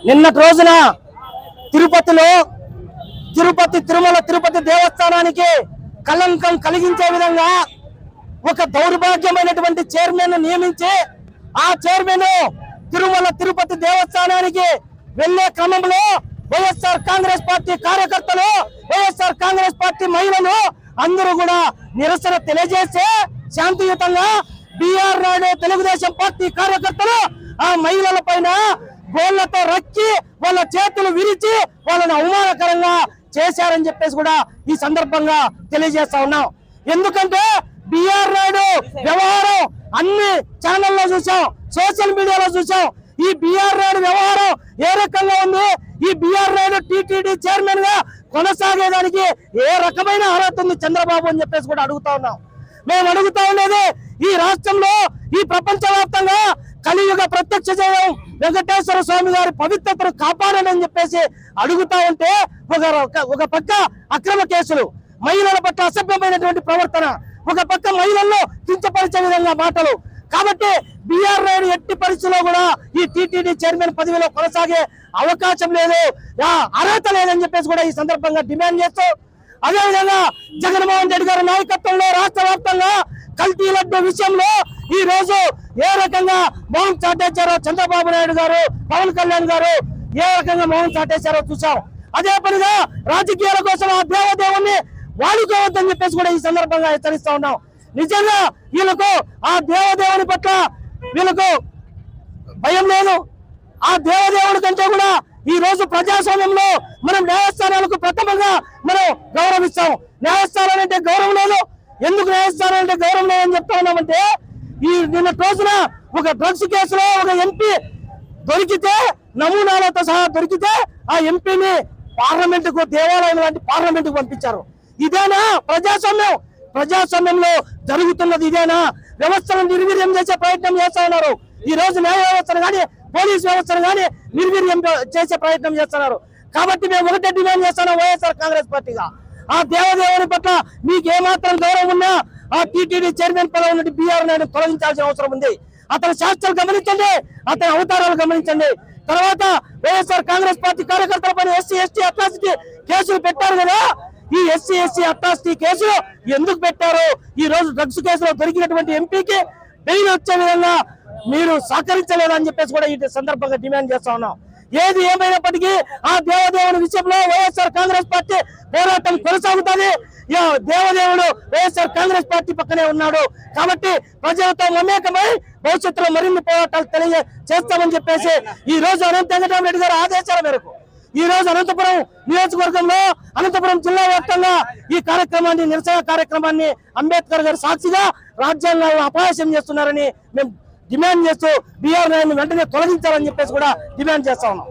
నిన్నటి రోజున తిరుపతిలో తిరుపతి దేవస్థానానికి కళంకం కలిగించే విధంగా ఒక దౌర్భాగ్యమైనటువంటి చైర్మన్ నియమించి ఆ చైర్మన్ తిరుపతి దేవస్థానానికి వెళ్లే క్రమంలో వైఎస్ఆర్ కాంగ్రెస్ పార్టీ కార్యకర్తలు, వైఎస్ఆర్ కాంగ్రెస్ పార్టీ మహిళలు అందరూ కూడా నిరసన తెలియజేసి శాంతియుతంగా బిఆర్ నాయుడు తెలుగుదేశం పార్టీ కార్యకర్తలు ఆ మహిళల పైన గోళ్లతో రక్కి వాళ్ళ చేతులు విరిచి వాళ్ళని అవమానకరంగా చేశారని చెప్పేసి కూడా ఈ సందర్భంగా తెలియజేస్తా ఉన్నాం. ఎందుకంటే బిఆర్ నాయుడు వ్యవహారం అన్ని ఛానల్లో చూసాం, సోషల్ మీడియాలో చూసాం. ఈ బిఆర్ నాయుడు వ్యవహారం ఏ రకంగా ఉంది, ఈ బిఆర్ నాయుడు టీటీడీ చైర్మన్ గా కొనసాగేదానికి ఏ రకమైన అర్హత ఉంది చంద్రబాబు అని చెప్పేసి కూడా అడుగుతా ఉన్నాం. మేము అడుగుతా ఉండేది ఈ రాష్ట్రంలో ఈ ప్రపంచ వ్యాప్తంగా కలియుగ ప్రత్యక్ష దైవం వెంకటేశ్వర స్వామి గారి పవిత్రతను కాపాడని చెప్పేసి అడుగుతా ఉంటే ఒక పక్క అక్రమ కేసులు, మహిళల పట్ల అసభ్యమైనటువంటి ప్రవర్తన, ఒక పక్క మహిళల్లో కించపరిచే విధంగా మాటలు. కాబట్టి బిఆర్ నాయుడు ఎట్టి పరిస్థితుల్లో కూడా ఈ టీటీడీ చైర్మన్ పదవిలో కొనసాగే అవకాశం లేదు, అర్హత లేదని చెప్పేసి కూడా ఈ సందర్భంగా డిమాండ్ చేస్తూ, అదేవిధంగా జగన్మోహన్ రెడ్డి గారి నాయకత్వంలో రాష్ట్ర వ్యాప్తంగా కల్తీ లడ్డు విషయంలో ఈ రోజు ఏ రకంగా మౌనం చాటేశారో చంద్రబాబు నాయుడు గారు, పవన్ కళ్యాణ్ గారు ఏ రకంగా మౌనం చాటేశారో చూసాం. అదే పనిగా రాజకీయాల కోసం ఆ దేవదేవుని వాడుకోవద్దని చెప్పేసి కూడా ఈ సందర్భంగా హెచ్చరిస్తా ఉన్నాం. నిజంగా వీళ్ళకు ఆ దేవదేవుని పట్ల వీళ్ళకు భయం లేదు. ఆ దేవదేవుడి కంటే కూడా ఈ రోజు ప్రజాస్వామ్యంలో మనం న్యాయస్థానాలకు ప్రథమంగా మనం గౌరవిస్తాం. న్యాయస్థానాలంటే గౌరవం లేదు. ఎందుకు న్యాయస్థానాలంటే గౌరవం లేదని చెప్తా ఉన్నామంటే, ఈ నిన్న రోజున ఒక డ్రగ్స్ కేసులో ఒక ఎంపీ దొరికితే, నమూనాలతో సహా దొరికితే ఆ ఎంపీని పార్లమెంటుకు, దేవాలయం లాంటి పార్లమెంటుకు పంపించారు. ఇదేనా ప్రజాస్వామ్యం? ప్రజాస్వామ్యంలో జరుగుతున్నది ఇదేనా? వ్యవస్థను నిర్వీర్యం చేసే ప్రయత్నం చేస్తా ఉన్నారు. ఈ రోజు న్యాయ వ్యవస్థను కానీ పోలీస్ వ్యవస్థను కానీ నిర్వీర్యం చేసే ప్రయత్నం చేస్తున్నారు. కాబట్టి మేము ఒకటే డిమాండ్ చేస్తున్నాం వైఎస్ఆర్ కాంగ్రెస్ పార్టీగా, ఆ దేవదేవుని పట్ల మీకు ఏమాత్రం గౌరవం ఉన్నా ఆ టీటీడీ చైర్మన్ పదవి నుండి బిఆర్ నాయుడు తొలగించాల్సిన అవసరం ఉంది. అతని శాస్త్రాలు గమనించండి, అతని అవతారాలు గమనించండి. తర్వాత వైఎస్ఆర్ కాంగ్రెస్ పార్టీ కార్యకర్తల పైన ఎస్సీ ఎస్టీ అట్రాసిటీ కేసులు పెట్టారు కదా, ఈ ఎస్సీ ఎస్టీ అట్రాసిటీ కేసులు ఎందుకు పెట్టారు? ఈ రోజు డ్రగ్స్ కేసులో దొరికినటువంటి ఎంపీకి బెయిల్ వచ్చే విధంగా మీరు సహకరించలేదని చెప్పేసి కూడా ఈ సందర్భంగా డిమాండ్ చేస్తా ఉన్నాం. ఏది ఏమైనప్పటికీ ఆ దేవదేవుని విషయంలో వైఎస్ఆర్ కాంగ్రెస్ పార్టీ పోరాటం కొనసాగుతుంది. దేవదేవుడు వైఎస్ఆర్ కాంగ్రెస్ పార్టీ పక్కనే ఉన్నాడు. కాబట్టి ప్రజలతో మమేకమై భవిష్యత్తులో మరిన్ని పోరాటాలు చేస్తామని చెప్పేసి ఈ రోజు అనంత వెంకటరామరెడ్డి గారి ఆదేశాల మేరకు ఈ రోజు అనంతపురం నియోజకవర్గంలో, అనంతపురం జిల్లా వ్యాప్తంగా ఈ కార్యక్రమాన్ని, నిరసన కార్యక్రమాన్ని అంబేద్కర్ గారి సాక్షిగా రాజ్యాంగాలను అపహాస్యం చేస్తున్నారని మేము డిమాండ్ చేస్తూ బిఆర్ నాయుడిని వెంటనే తొలగించాలని చెప్పేసి కూడా డిమాండ్ చేస్తా ఉన్నాం.